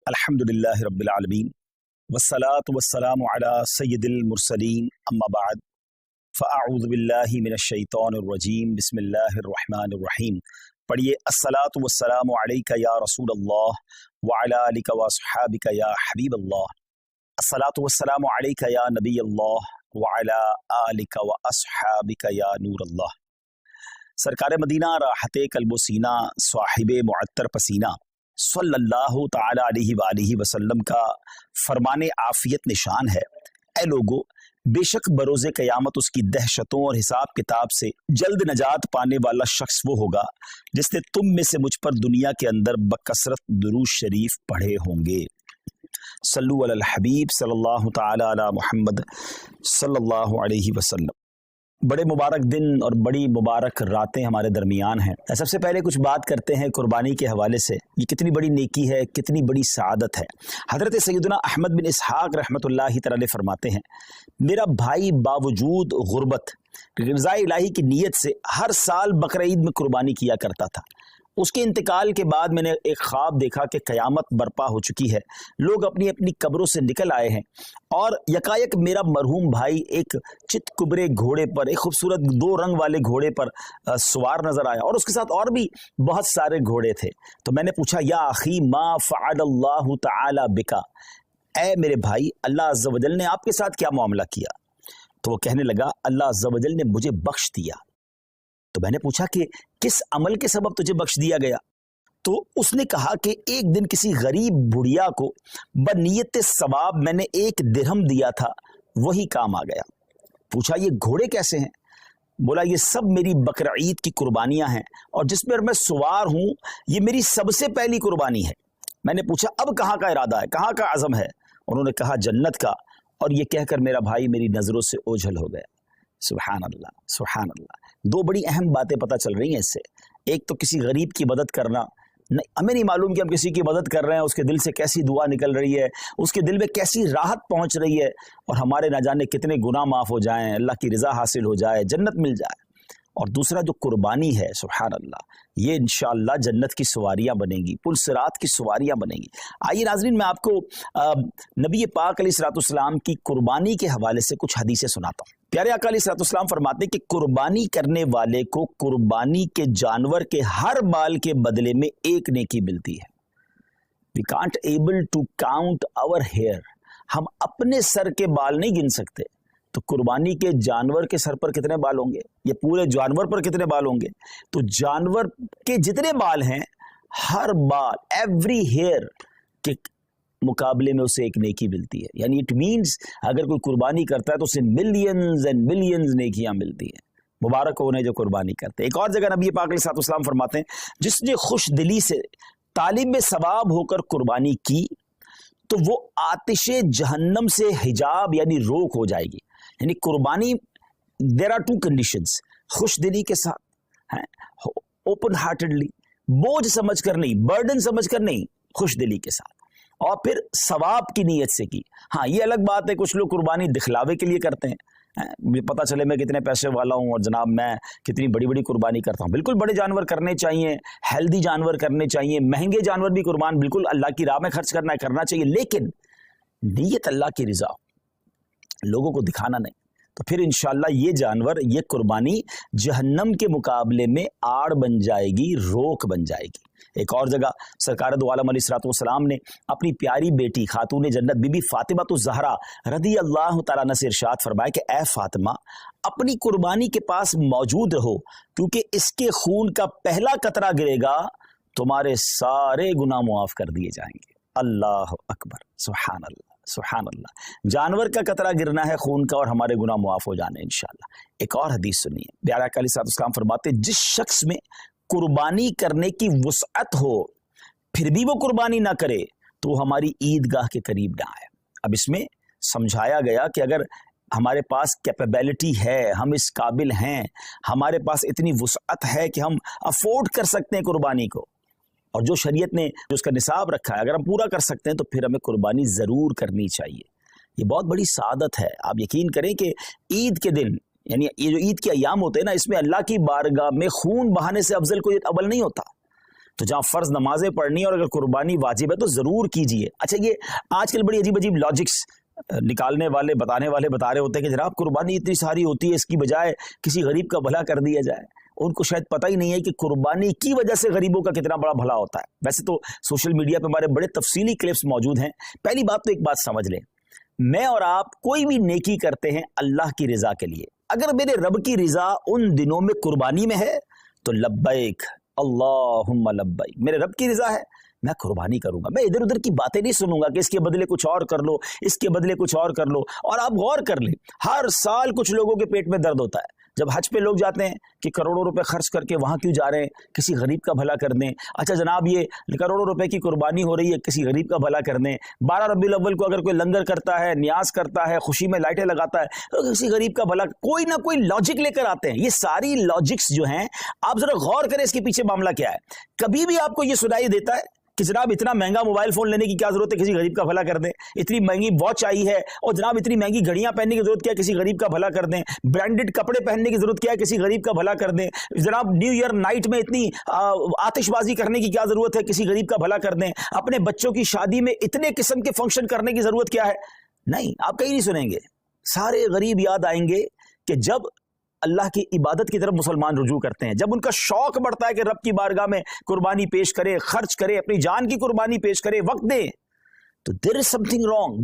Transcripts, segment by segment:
الحمدللہ رب العالمین والصلاة والسلام علی سید المرسلین اما بعد فاعوذ باللہ من الشیطان الرجیم بسم اللہ الرحمن الرحیم. پڑھیے الصلاة والسلام علیک یا رسول اللہ وعلی آلک واصحابک یا حبیب اللہ. الصلاة والسلام علیک یا نبی اللہ وعلی آلک واصحابک یا نور اللہ. سرکار مدینہ راحت قلب و سینہ صاحب معطر پسینہ صلی اللہ تعالی علیہ وآلہ وسلم کا فرمان عافیت نشان ہے. اے لوگو، بے شک بروز قیامت اس کی دہشتوں اور حساب کتاب سے جلد نجات پانے والا شخص وہ ہوگا جس نے تم میں سے مجھ پر دنیا کے اندر بکثرت درود شریف پڑھے ہوں گے. صلو علی الحبیب صلی اللہ تعالی علی محمد صلی اللہ علیہ وسلم. بڑے مبارک دن اور بڑی مبارک راتیں ہمارے درمیان ہیں. سب سے پہلے کچھ بات کرتے ہیں قربانی کے حوالے سے. یہ کتنی بڑی نیکی ہے، کتنی بڑی سعادت ہے. حضرت سیدنا احمد بن اسحاق رحمۃ اللہ تعالی فرماتے ہیں، میرا بھائی باوجود غربت رضا الہی کی نیت سے ہر سال بقرہ عید میں قربانی کیا کرتا تھا. اس کے انتقال کے بعد میں نے ایک خواب دیکھا کہ قیامت برپا ہو چکی ہے، لوگ اپنی اپنی قبروں سے نکل آئے ہیں اور یکایک میرا مرحوم بھائی ایک چت کبرے گھوڑے پر، ایک خوبصورت 2 رنگ والے گھوڑے پر سوار نظر آیا اور اس کے ساتھ اور بھی بہت سارے گھوڑے تھے. تو میں نے پوچھا، یا اخی ما فعل اللہ تعالی بکا، اے میرے بھائی اللہ عز و جل نے آپ کے ساتھ کیا معاملہ کیا؟ تو وہ کہنے لگا، اللہ عز و جل نے مجھے بخش دیا. تو میں نے پوچھا کہ کس عمل کے سبب تجھے بخش دیا گیا؟ تو اس نے کہا کہ ایک دن کسی غریب بڑھیا کو بنیت ثواب میں نے 1 درہم دیا تھا، وہی کام آ گیا. پوچھا، یہ گھوڑے کیسے ہیں؟ بولا، یہ سب میری بقرہ عید کی قربانیاں ہیں اور جس پر میں سوار ہوں یہ میری سب سے پہلی قربانی ہے. میں نے پوچھا، اب کہاں کا ارادہ ہے، کہاں کا عزم ہے؟ انہوں نے کہا، جنت کا. اور یہ کہہ کر میرا بھائی میری نظروں سے اوجھل ہو گیا. سبحان اللہ سبحان اللہ. 2 بڑی اہم باتیں پتہ چل رہی ہیں اس سے. ایک تو کسی غریب کی مدد کرنا، ہمیں نہیں معلوم کہ ہم کسی کی مدد کر رہے ہیں، اس کے دل سے کیسی دعا نکل رہی ہے، اس کے دل میں کیسی راحت پہنچ رہی ہے اور ہمارے نہ جانے کتنے گناہ معاف ہو جائیں، اللہ کی رضا حاصل ہو جائے، جنت مل جائے. اور دوسرا جو قربانی ہے، سبحان اللہ، یہ انشاءاللہ جنت کی سواریاں بنیں گی، پل صراط کی سواریاں بنیں گی. آئیے ناظرین، میں آپ کو نبی پاک علیہ الصلوۃ والسلام کی قربانی کے حوالے سے کچھ حدیثیں سناتا ہوں. پیارے آقا علیہ الصلوۃ والسلام فرماتے ہیں کہ قربانی کرنے والے کو قربانی کے جانور کے ہر بال کے بدلے میں 1 نیکی ملتی ہے. We can't able to count our hair. ہم اپنے سر کے بال نہیں گن سکتے، تو قربانی کے جانور کے سر پر کتنے بال ہوں گے، یہ پورے جانور پر کتنے بال ہوں گے؟ تو جانور کے جتنے بال ہیں، ہر بال، ایوری ہیئر کے مقابلے میں اسے 1 نیکی ملتی ہے. یعنی اٹ مینز اگر کوئی قربانی کرتا ہے تو اسے ملینز اینڈ ملینز نیکیاں ملتی ہیں. مبارک ہو انہیں جو قربانی کرتے ہیں. ایک اور جگہ نبی پاک علیہ الصلوۃ والسلام فرماتے ہیں، جس نے خوش دلی سے طالب ثواب ہو کر قربانی کی تو وہ آتش جہنم سے حجاب یعنی روک ہو جائے گی. یعنی قربانی دیر آر 2 کنڈیشنز، خوش دلی کے ساتھ، اوپن ہارٹڈلی، بوجھ سمجھ کر نہیں، برڈن سمجھ کر نہیں، خوش دلی کے ساتھ، اور پھر ثواب کی نیت سے کی. ہاں یہ الگ بات ہے کچھ لوگ قربانی دکھلاوے کے لیے کرتے ہیں، پتہ چلے میں کتنے پیسے والا ہوں اور جناب میں کتنی بڑی بڑی قربانی کرتا ہوں. بالکل بڑے جانور کرنے چاہیے، ہیلدی جانور کرنے چاہیے، مہنگے جانور بھی قربان بالکل اللہ کی راہ میں خرچ کرنا چاہیے، لیکن نیت اللہ کی رضا، لوگوں کو دکھانا نہیں. تو پھر انشاءاللہ یہ جانور، یہ قربانی جہنم کے مقابلے میں آڑ بن جائے گی، روک بن جائے گی. ایک اور جگہ سرکار دو عالم علیہ الصلوۃ والسلام نے اپنی پیاری بیٹی خاتون جنت بی بی فاطمہ الزہرا رضی اللہ تعالیٰ عنہ سے ارشاد فرمایا کہ اے فاطمہ، اپنی قربانی کے پاس موجود رہو، کیونکہ اس کے خون کا پہلا قطرہ گرے گا تمہارے سارے گناہ معاف کر دیے جائیں گے. اللہ اکبر، سبحان اللہ سبحان اللہ. جانور کا قطرہ گرنا ہے خون کا اور ہمارے گناہ معاف ہو جانے انشاءاللہ. ایک اور حدیث سنیے. پیارے آقا علیہ الصلوۃ والسلام فرماتے ہیں، جس شخص میں قربانی کرنے کی وسعت ہو پھر بھی وہ قربانی نہ کرے تو وہ ہماری عیدگاہ کے قریب نہ آئے. اب اس میں سمجھایا گیا کہ اگر ہمارے پاس کیپیبلٹی ہے، ہم اس قابل ہیں، ہمارے پاس اتنی وسعت ہے کہ ہم افورڈ کر سکتے ہیں قربانی کو، اور جو شریعت نے جو اس کا نصاب رکھا ہے اگر ہم پورا کر سکتے ہیں تو پھر ہمیں قربانی ضرور کرنی چاہیے. یہ بہت بڑی سعادت ہے. آپ یقین کریں کہ عید کے دن، یعنی یہ جو عید کے ایام ہوتے ہیں نا، اس میں اللہ کی بارگاہ میں خون بہانے سے افضل کوئی عمل نہیں ہوتا. تو جہاں فرض نمازیں پڑھنی ہے اور اگر قربانی واجب ہے تو ضرور کیجیے. اچھا یہ آج کل بڑی عجیب عجیب لاجکس نکالنے والے بتانے والے بتا رہے ہوتے ہیں کہ جناب قربانی اتنی ساری ہوتی ہے، اس کی بجائے کسی غریب کا بھلا کر دیا جائے. ان کو شاید پتہ ہی نہیں ہے کہ قربانی کی وجہ سے غریبوں کا کتنا بڑا بھلا ہوتا ہے. ویسے تو سوشل میڈیا پہ ہمارے بڑے تفصیلی کلپس موجود ہیں. پہلی بات تو ایک بات سمجھ لیں، میں اور آپ کوئی بھی نیکی کرتے ہیں اللہ کی رضا کے لیے. اگر میرے رب کی رضا ان دنوں میں قربانی میں ہے تو لبیک اللہم لبیک، میرے رب کی رضا ہے میں قربانی کروں گا. میں ادھر ادھر کی باتیں نہیں سنوں گا کہ اس کے بدلے کچھ اور کر لو، اس کے بدلے کچھ اور کر لو. اور آپ غور کر لیں، ہر سال کچھ لوگوں کے پیٹ میں درد ہوتا ہے جب حج پہ لوگ جاتے ہیں کہ کروڑوں روپے خرچ کر کے وہاں کیوں جا رہے ہیں، کسی غریب کا بھلا کر دیں. اچھا جناب یہ کروڑوں روپے کی قربانی ہو رہی ہے، کسی غریب کا بھلا کر دیں. 12 ربیع الاول کو اگر کوئی لنگر کرتا ہے، نیاز کرتا ہے، خوشی میں لائٹیں لگاتا ہے تو کسی غریب کا بھلا، کوئی نہ کوئی لاجک لے کر آتے ہیں. یہ ساری لاجکس جو ہیں آپ ذرا غور کریں اس کے پیچھے معاملہ کیا ہے. کبھی بھی آپ کو یہ سنائی دیتا ہے کہ جناب اتنا مہنگا موبائل فون لینے کی کیا ضرورت ہے، کسی غریب کا بھلا کر دیں. اتنی مہنگی واچ آئی ہے اور جناب اتنی مہنگی گھڑیاں پہننے کی ضرورت کیا ہے، کسی غریب کا بھلا کر دیں. برانڈڈ کپڑے پہننے کی ضرورت کیا ہے، کسی غریب کا بھلا کر دیں. جناب نیو ایئر نائٹ میں اتنی آتش بازی کرنے کی کیا ضرورت ہے، کسی غریب کا بھلا کر دیں. اپنے بچوں کی شادی میں اتنے قسم کے فنکشن کرنے کی ضرورت کیا ہے. نہیں، آپ کہیں نہیں سنیں گے. سارے غریب یاد آئیں گے کہ جب اللہ کی عبادت کی طرف مسلمان رجوع کرتے ہیں، جب ان کا شوق بڑھتا ہے کہ رب کی بارگاہ میں قربانی پیش کرے، خرچ کرے، اپنی جان کی قربانی پیش کرے، وقت دے، تو there is something wrong.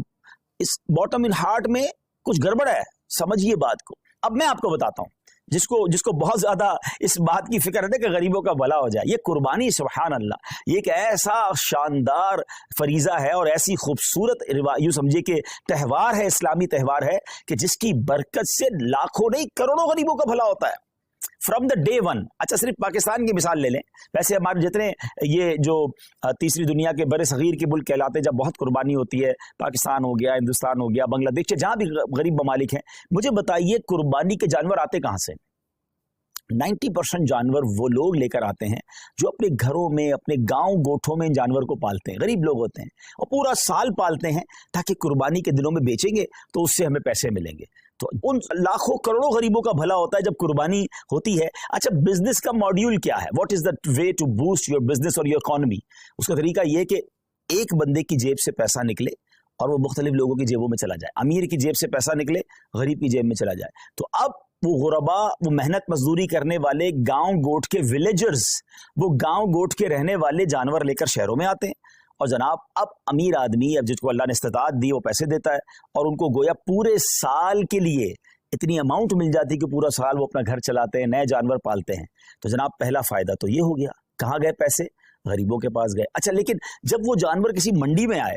اس باٹم ان ہارٹ میں کچھ گڑبڑ ہے. سمجھیے بات کو. اب میں آپ کو بتاتا ہوں جس کو بہت زیادہ اس بات کی فکر ہے کہ غریبوں کا بھلا ہو جائے. یہ قربانی سبحان اللہ یہ ایک ایسا شاندار فریضہ ہے اور ایسی خوبصورت یوں سمجھے کہ تہوار ہے، اسلامی تہوار ہے کہ جس کی برکت سے لاکھوں نہیں کروڑوں غریبوں کا بھلا ہوتا ہے فرام دا ڈے ون. اچھا صرف پاکستان کی مثال لے لیں، ویسے ہمارے جتنے یہ جو تیسری دنیا کے بر صغیر کے ملک کہلاتے ہیں جب بہت قربانی ہوتی ہے، پاکستان ہو گیا، ہندوستان ہو گیا، بنگلہ دیش، جہاں بھی غریب ممالک ہیں، مجھے بتائیے قربانی کے جانور آتے کہاں سے؟ 90% جانور وہ لوگ لے کر آتے ہیں جو اپنے گھروں میں، اپنے گاؤں گوٹھوں میں ان جانور کو پالتے ہیں. غریب لوگ ہوتے ہیں اور پورا سال پالتے ہیں تاکہ قربانی کے دنوں میں بیچیں گے تو اس سے ہمیں پیسے ملیں گے. تو ان لاکھوں کروڑوں غریبوں کا بھلا ہوتا ہے جب قربانی ہوتی ہے. اچھا بزنس کا ماڈیول کیا ہے؟ What is the way to boost your business اور یور اکانومی؟ اس کا طریقہ یہ کہ ایک بندے کی جیب سے پیسہ نکلے اور وہ مختلف لوگوں کی جیبوں میں چلا جائے. امیر کی جیب سے پیسہ نکلے، غریب کی جیب میں چلا جائے. تو اب وہ غربا، وہ محنت مزدوری کرنے والے گاؤں گوٹ کے ولیجرز، وہ گاؤں گوٹ کے رہنے والے جانور لے کر شہروں میں آتے ہیں اور جناب اب امیر آدمی، اب جس کو اللہ نے استطاعت دی، وہ پیسے دیتا ہے اور ان کو گویا پورے سال کے لیے اتنی اماؤنٹ مل جاتی کہ پورا سال وہ اپنا گھر چلاتے ہیں، نئے جانور پالتے ہیں. تو جناب پہلا فائدہ تو یہ ہو گیا. کہاں گئے پیسے؟ غریبوں کے پاس گئے. اچھا لیکن جب وہ جانور کسی منڈی میں آئے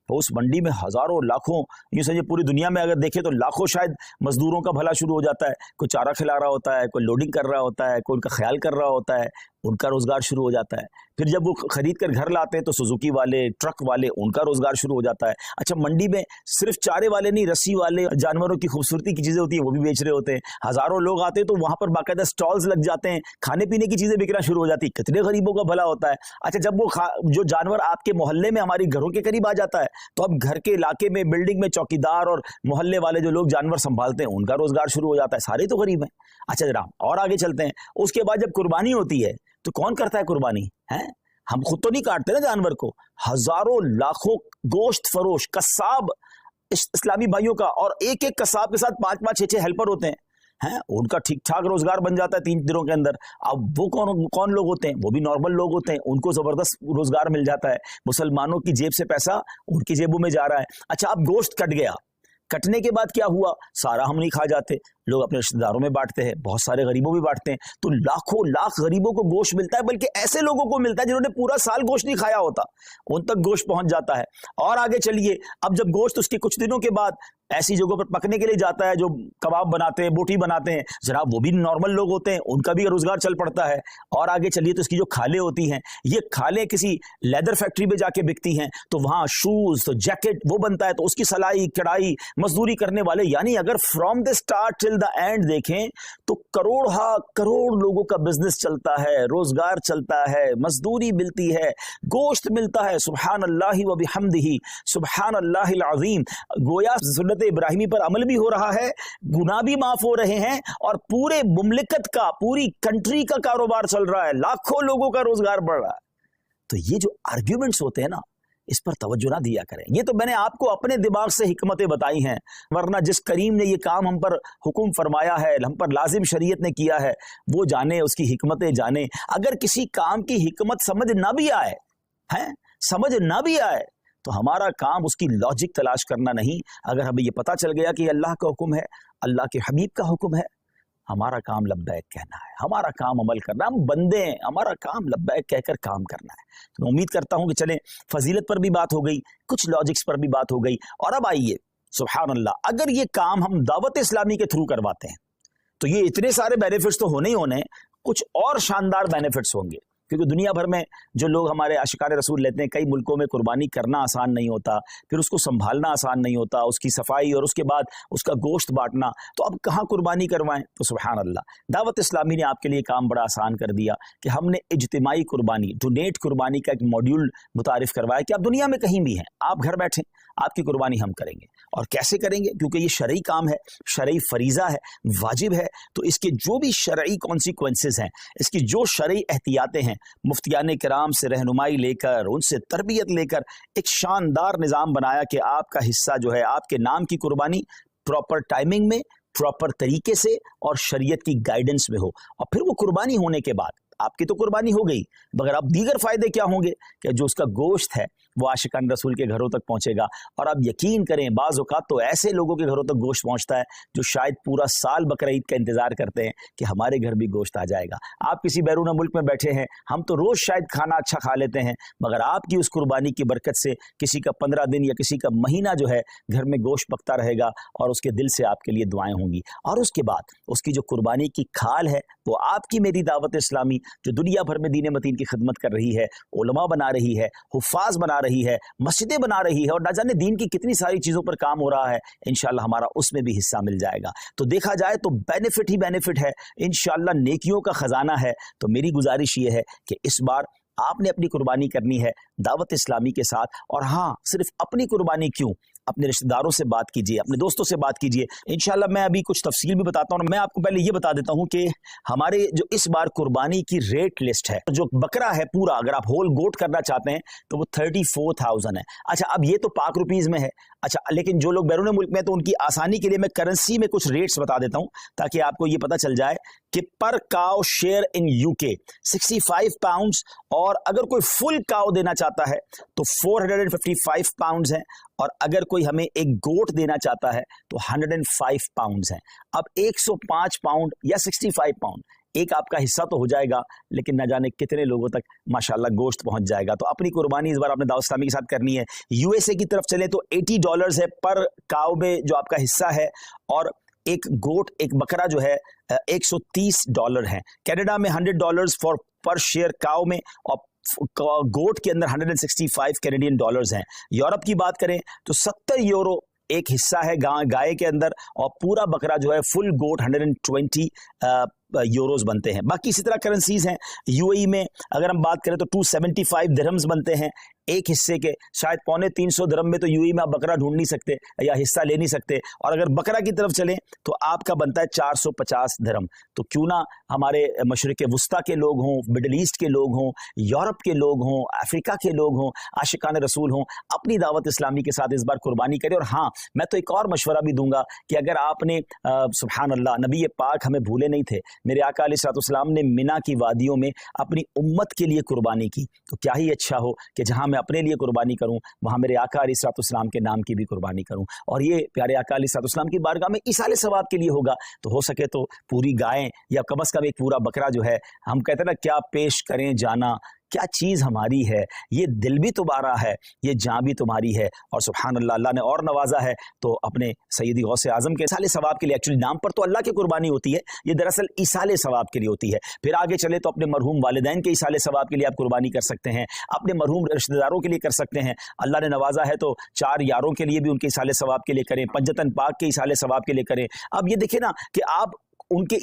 تو اس منڈی میں ہزاروں لاکھوں، یوں سمجھے پوری دنیا میں اگر دیکھیں تو لاکھوں شاید مزدوروں کا بھلا شروع ہو جاتا ہے. کوئی چارہ کھلا رہا ہوتا ہے، کوئی لوڈنگ کر رہا ہوتا ہے، کوئی ان کا خیال کر رہا ہوتا ہے، ان کا روزگار شروع ہو جاتا ہے. پھر جب وہ خرید کر گھر لاتے ہیں تو سوزوکی والے، ٹرک والے، ان کا روزگار شروع ہو جاتا ہے. اچھا منڈی میں صرف چارے والے نہیں، رسی والے، جانوروں کی خوبصورتی کی چیزیں ہوتی ہیں وہ بھی بیچ رہے ہوتے ہیں. ہزاروں لوگ آتے ہیں تو وہاں پر باقاعدہ سٹالز لگ جاتے ہیں، کھانے پینے کی چیزیں بکنا شروع ہو جاتی. کتنے غریبوں کا بھلا ہوتا ہے. اچھا جب وہ جو جانور آپ کے محلے میں، ہماری گھروں کے قریب آ جاتا ہے تو اب گھر کے علاقے میں، بلڈنگ میں چوکیدار اور محلے والے جو لوگ جانور سنبھالتے ہیں ان کا روزگار شروع ہو جاتا ہے. سارے تو غریب ہیں. اچھا جناب اور آگے چلتے ہیں. اس کے بعد جب قربانی ہوتی ہے تو کون کرتا ہے قربانی؟ ہم خود تو نہیں کاٹتے نا جانور کو. ہزاروں لاکھوں گوشت فروش قصاب اسلامی بھائیوں کا، اور ایک ایک قصاب کے ساتھ 5-5 6-6 ہیلپر ہوتے ہیں. ان کا ٹھیک ٹھاک روزگار بن جاتا ہے 3 دنوں کے اندر. اب وہ کون لوگ ہوتے ہیں؟ وہ بھی نارمل لوگ ہوتے ہیں، ان کو زبردست روزگار مل جاتا ہے. مسلمانوں کی جیب سے پیسہ ان کی جیبوں میں جا رہا ہے. اچھا اب گوشت کٹ گیا، کٹنے کے بعد کیا ہوا؟ سارا ہم نہیں کھا جاتے، لوگ اپنے رشتہ داروں میں بانٹتے ہیں، بہت سارے غریبوں بھی بانٹتے ہیں. تو لاکھوں لاکھ غریبوں کو گوشت ملتا ہے، بلکہ ایسے لوگوں کو ملتا ہے جنہوں نے پورا سال گوشت نہیں کھایا ہوتا، ان تک گوشت پہنچ جاتا ہے. اور آگے چلیے، اب جب گوشت اس کے کچھ دنوں کے بعد ایسی جگہوں پر پکنے کے لیے جاتا ہے جو کباب بناتے ہیں، بوٹی بناتے ہیں، جناب وہ بھی نارمل لوگ ہوتے ہیں، ان کا بھی روزگار چل پڑتا ہے. اور آگے چلیے تو اس کی جو کھالیں ہوتی ہیں، یہ کھالیں کسی لیدر فیکٹری میں جا کے بکتی ہیں تو وہاں شوز، تو جیکٹ وہ بنتا ہے، تو اس کی سلائی کڑھائی مزدوری کرنے والے، یعنی اگر from the start till the and دیکھیں تو کروڑ لوگوں کا بزنس چلتا ہے، روزگار چلتا ہے، مزدوری ملتی ہے، گوشت ملتا ہے. سبحان اللہ و بحمدہ، سبحان اللہ العظیم. گویا سنت ابراہیمی پر عمل بھی ہو رہا ہے، گناہ بھی معاف ہو رہے ہیں، اور پورے مملکت کا، پوری کنٹری کا کاروبار چل رہا ہے، لاکھوں لوگوں کا روزگار بڑھ رہا ہے. تو یہ جو آرگیومنٹس ہوتے ہیں نا، اس پر توجہ نہ دیا کریں. یہ تو میں نے آپ کو اپنے دماغ سے حکمتیں بتائی ہیں، ورنہ جس کریم نے یہ کام ہم پر حکم فرمایا ہے، ہم پر لازم شریعت نے کیا ہے، وہ جانے، اس کی حکمتیں جانے. اگر کسی کام کی حکمت سمجھ نہ بھی آئے تو ہمارا کام اس کی لاجک تلاش کرنا نہیں. اگر ہمیں یہ پتا چل گیا کہ یہ اللہ کا حکم ہے، اللہ کے حبیب کا حکم ہے، ہمارا کام لبیک کہنا ہے، ہمارا کام عمل کرنا. ہم بندے ہیں، ہمارا کام لبیک کہہ کر کام کرنا ہے. تو میں امید کرتا ہوں کہ چلیں، فضیلت پر بھی بات ہو گئی، کچھ لاجکس پر بھی بات ہو گئی. اور اب آئیے، سبحان اللہ، اگر یہ کام ہم دعوت اسلامی کے تھرو کرواتے ہیں تو یہ اتنے سارے بینیفٹس تو ہونے ہی ہونے، کچھ اور شاندار بینیفٹس ہوں گے. کیونکہ دنیا بھر میں جو لوگ ہمارے عاشقان رسول لیتے ہیں، کئی ملکوں میں قربانی کرنا آسان نہیں ہوتا، پھر اس کو سنبھالنا آسان نہیں ہوتا، اس کی صفائی اور اس کے بعد اس کا گوشت بانٹنا. تو اب کہاں قربانی کروائیں؟ تو سبحان اللہ، دعوت اسلامی نے آپ کے لیے کام بڑا آسان کر دیا کہ ہم نے اجتماعی قربانی، ڈونیٹ قربانی کا ایک ماڈیول متعارف کروایا کہ آپ دنیا میں کہیں بھی ہیں، آپ گھر بیٹھیں، آپ کی قربانی ہم کریں گے. اور کیسے کریں گے؟ کیونکہ یہ شرعی کام ہے، شرعی فریضہ ہے، واجب ہے. تو اس کے جو بھی شرعی کانسیکوینسز ہیں، اس کی جو شرعی احتیاطیں ہیں، مفتیان کرام سے رہنمائی لے کر، ان سے تربیت لے کر ایک شاندار نظام بنایا کہ آپ کا حصہ جو ہے، آپ کے نام کی قربانی پراپر ٹائمنگ میں، پراپر طریقے سے اور شریعت کی گائیڈنس میں ہو. اور پھر وہ قربانی ہونے کے بعد آپ کی تو قربانی ہو گئی، مگر اب دیگر فائدے کیا ہوں گے کہ جو اس کا گوشت ہے وہ عاشقان رسول کے گھروں تک پہنچے گا. اور آپ یقین کریں، بعض اوقات تو ایسے لوگوں کے گھروں تک گوشت پہنچتا ہے جو شاید پورا سال بقر عید کا انتظار کرتے ہیں کہ ہمارے گھر بھی گوشت آ جائے گا. آپ کسی بیرون ملک میں بیٹھے ہیں، ہم تو روز شاید کھانا اچھا کھا لیتے ہیں، مگر آپ کی اس قربانی کی برکت سے کسی کا 15 دن یا کسی کا مہینہ جو ہے گھر میں گوشت پکتا رہے گا، اور اس کے دل سے آپ کے لیے دعائیں ہوں گی. اور اس کے بعد اس کی جو قربانی کی کھال ہے وہ آپ کی میری دعوت اسلامی جو دنیا بھر میں دین متین کی خدمت کر رہی ہے، علماء بنا رہی ہے، حفاظ بنا رہی ہے، مسجدیں بنا رہی ہے، اور نہ جانے دین کی کتنی ساری چیزوں پر کام ہو رہا ہے، انشاءاللہ ہمارا اس میں بھی حصہ مل جائے گا. تو دیکھا جائے تو بینیفٹ ہی بینیفٹ ہے، انشاءاللہ نیکیوں کا خزانہ ہے. تو میری گزارش یہ ہے کہ اس بار آپ نے اپنی قربانی کرنی ہے دعوت اسلامی کے ساتھ. اور ہاں، صرف اپنی قربانی کیوں، اپنے رشتہ داروں سے بات کیجئے، اپنے دوستوں سے بات کیجئے. انشاءاللہ میں ابھی کچھ تفصیل بھی بتاتا ہوں. میں آپ کو پہلے یہ بتا دیتا ہوں کہ ہمارے جو اس بار قربانی کی ریٹ لسٹ ہے، جو بکرا ہے پورا، اگر آپ ہول گوٹ کرنا چاہتے ہیں تو وہ 34,000 ہے. اچھا، اب یہ تو پاک روپیز میں ہے. اچھا، لیکن جو لوگ بیرون ملک میں تو ان کی آسانی کے لیے میں کرنسی میں کچھ ریٹس بتا دیتا ہوں تاکہ آپ کو یہ پتا چل جائے کہ پر کاؤ شیئر ان UK 65 پاؤنڈز، اور اگر کوئی فل کاؤ دینا چاہتا ہے تو 455 پاؤنڈز ہیں، اور اگر کوئی ہمیں ایک گوٹ دینا چاہتا ہے تو 105 پاؤنڈز ہیں. اب 105 پاؤنڈ یا 65 پاؤنڈ ایک آپ کا حصہ تو ہو جائے گا، لیکن نہ جانے کتنے لوگوں تک ماشاءاللہ گوشت پہنچ جائے گا. تو اپنی قربانی اس بار آپ نے دعوت اسلامی کے ساتھ کرنی ہے. USA کی طرف چلیں تو $80 ہے پر کاؤ میں جو آپ کا حصہ ہے، اور ایک گوٹ، ایک بکرا جو ہے $130 ہے. کینیڈا میں $100 پر شیئر کاؤ میں، اور گوٹ کے اندر 165 کینیڈین ڈالرز ہیں. یورپ کی بات کریں تو 70 یورو ایک حصہ ہے گائے کے اندر، اور پورا بکرا جو ہے فل گوٹ 120 یوروز بنتے ہیں. باقی اسی طرح کرنسیز ہیں. UAE میں اگر ہم بات کریں تو 275 درہمز بنتے ہیں ایک حصے کے. شاید 350 درہم میں تو UAE میں آپ بکرا ڈھونڈ نہیں سکتے یا حصہ لے نہیں سکتے. اور اگر بکرا کی طرف چلیں تو آپ کا بنتا ہے 450 درہم. تو کیوں نہ ہمارے مشرق وسطیٰ کے لوگ ہوں، مڈل ایسٹ کے لوگ ہوں، یورپ کے لوگ ہوں، افریقہ کے لوگ ہوں، عاشقان رسول ہوں، اپنی دعوت اسلامی کے ساتھ اس بار قربانی کریں. اور ہاں، میں تو ایک اور مشورہ بھی دوں گا کہ اگر آپ نے سبحان اللہ، نبی پاک ہمیں بھولے نہیں تھے، میرے آقا علیہ الصلوۃ والسلام نے مینا کی وادیوں میں اپنی امت کے لیے قربانی کی، تو کیا ہی اچھا ہو کہ جہاں میں اپنے لیے قربانی کروں وہاں میرے آقا علیہ الصلوۃ والسلام کے نام کی بھی قربانی کروں. اور یہ پیارے آقا علیہ الصلوۃ والسلام کی بارگاہ میں ایصال ثواب کے لیے ہوگا. تو ہو سکے تو پوری گائیں یا کم از کم ایک پورا بکرا جو ہے، ہم کہتے ہیں نا کیا پیش کریں جانا، کیا چیز ہماری ہے، یہ دل بھی تمہارا ہے، یہ جاں بھی تمہاری ہے. اور سبحان اللہ، اللہ نے اور نوازا ہے تو اپنے سیدی غوث اعظم کے ایصال ثواب کے لیے، ایکچولی نام پر تو اللہ کی قربانی ہوتی ہے، یہ دراصل ایصال ثواب کے لیے ہوتی ہے. پھر آگے چلے تو اپنے مرحوم والدین کے ایصال ثواب کے لیے آپ قربانی کر سکتے ہیں، اپنے مرحوم رشتہ داروں کے لیے کر سکتے ہیں. اللہ نے نوازا ہے تو 4 یاروں کے لیے بھی ان کے ایصال ثواب کے لیے کریں، پنجتن پاک کے ایصال ثواب کے لیے کریں. اب یہ دیکھیں نا کہ آپ ان کے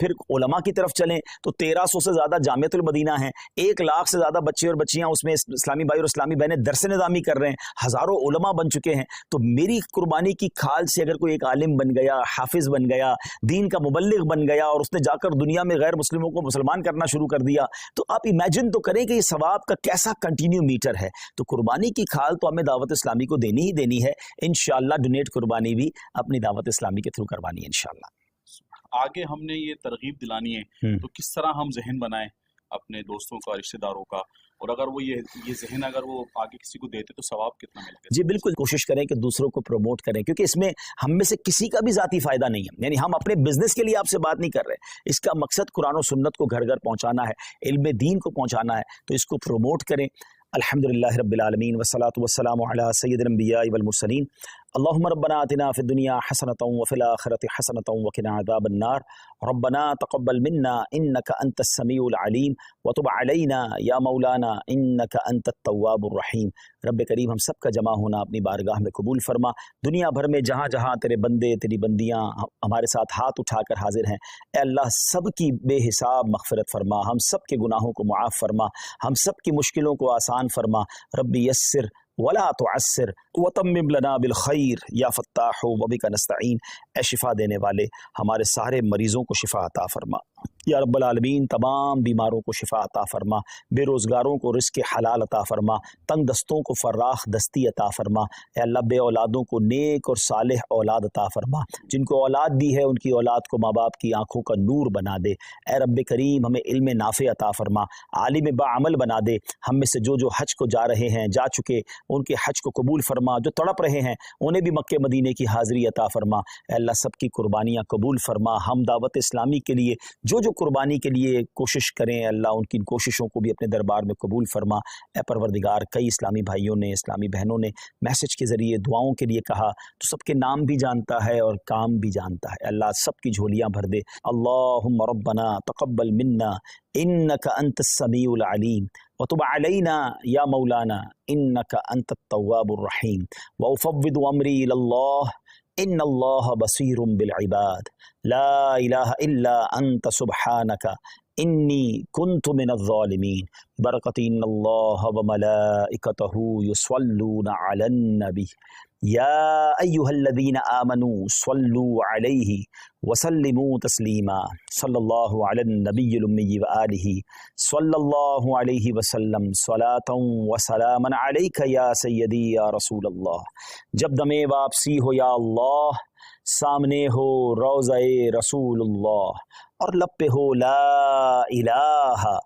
پھر علماء کی طرف چلیں تو 1300 سے زیادہ جامعۃ المدینہ ہیں. 1 لاکھ سے زیادہ بچے اور بچیاں اس میں اسلامی بھائی اور اسلامی بہنیں درس نظامی کر رہے ہیں. ہزاروں علماء بن چکے ہیں. تو میری قربانی کی کھال سے اگر کوئی ایک عالم بن گیا, حافظ بن گیا, دین کا مبلغ بن گیا, اور اس نے جا کر دنیا میں غیر مسلموں کو مسلمان کرنا شروع کر دیا, تو آپ امیجن تو کریں کہ یہ ثواب کا کیسا کنٹینیو میٹر ہے. تو قربانی کی کھال تو ہمیں دعوت اسلامی کو دینی ہی دینی ہے. انشاءاللہ ڈونیٹ قربانی بھی اپنی دعوت اسلامی کے تھرو کروانی ہے انشاءاللہ. آگے ہم نے یہ ترغیب دلانی ہے تو کس طرح ہم ذہن بنائیں اپنے دوستوں کا, رشتہ داروں کا, اور اگر وہ یہ ذہن اگر وہ آگے کسی کو دیتے تو ثواب کتنا ملے گا؟ جی بالکل, کوشش کریں کہ دوسروں کو پروموٹ کریں, کیونکہ اس میں ہم میں سے کسی کا بھی ذاتی فائدہ نہیں ہے. یعنی ہم اپنے بزنس کے لیے آپ سے بات نہیں کر رہے, اس کا مقصد قرآن و سنت کو گھر گھر پہنچانا ہے, علم دین کو پہنچانا ہے. تو اس کو پروموٹ کریں. الحمدللہ رب العالمین والصلاة والسلام علی سید الانبیاء والمرسلین. اللہم ربنا آتنا فی الدنیا حسنۃ وفی الآخرۃ حسنۃ وقنا عذاب النار. ربنا تقبل منا انک انت السمیع العلیم وتب علینا یا مولانا انک انت التواب الرحیم. رب کریم ہم سب کا جمع ہونا اپنی بارگاہ میں قبول فرما. دنیا بھر میں جہاں جہاں تیرے بندے تیری بندیاں ہمارے ساتھ ہاتھ اٹھا کر حاضر ہیں, اے اللہ سب کی بے حساب مغفرت فرما, ہم سب کے گناہوں کو معاف فرما, ہم سب کی مشکلوں کو آسان فرما. ربی یسر ولا تعسر وتمم لنا بالخیر یا فتاح وبک نستعین. اے شفا دینے والے ہمارے سارے مریضوں کو شفا عطا فرما یا رب العالمین. تمام بیماروں کو شفا عطا فرما, بے روزگاروں کو رزق حلال عطا فرما, تنگ دستوں کو فراخ دستی عطا فرما. اے اللہ بے اولادوں کو نیک اور صالح اولاد عطا فرما, جن کو اولاد دی ہے ان کی اولاد کو ماں باپ کی آنکھوں کا نور بنا دے. اے رب کریم ہمیں علم نافع عطا فرما, عالم باعمل بنا دے. ہم میں سے جو حج کو جا رہے ہیں, جا چکے, ان کے حج کو قبول فرما. جو تڑپ رہے ہیں انہیں بھی مکہ مدینے کی حاضری عطا فرما. اے اللہ سب کی قربانیاں قبول فرما. ہم دعوت اسلامی کے لیے جو قربانی کے لیے کوشش کریں, اللہ ان کی کوششوں کو بھی اپنے دربار میں قبول فرما. اے پروردگار, کئی اسلامی بھائیوں نے, اسلامی بہنوں نے میسج کے ذریعے دعاؤں کے لیے کہا, تو سب کے نام بھی جانتا ہے اور کام بھی جانتا ہے. اللہ سب کی جھولیاں بھر دے. اللہم ربنا تقبل منا انک انت السمیع العلیم وتب علینا یا مولانا انک انت التواب الرحیم. وافوض امری الی اللہ ان اللہ بصیر بالعباد. لا الہ الا انت سبحانک انی کنت من الظالمین. برکت ان اللہ وملائکتہ یصلون علی النبی یا ایہا الذین آمنوا صلوا علیہ وسلموا تسلیما. صلی اللہ علی النبی الامی وآلہ صلی اللہ علیہ وسلم صلاۃ وسلاما علیک یا سیدی یا رسول اللہ. جب دم واپسی ہو یا اللہ, سامنے ہو روضہ رسول اللہ, اور لب پہ ہو لا الہ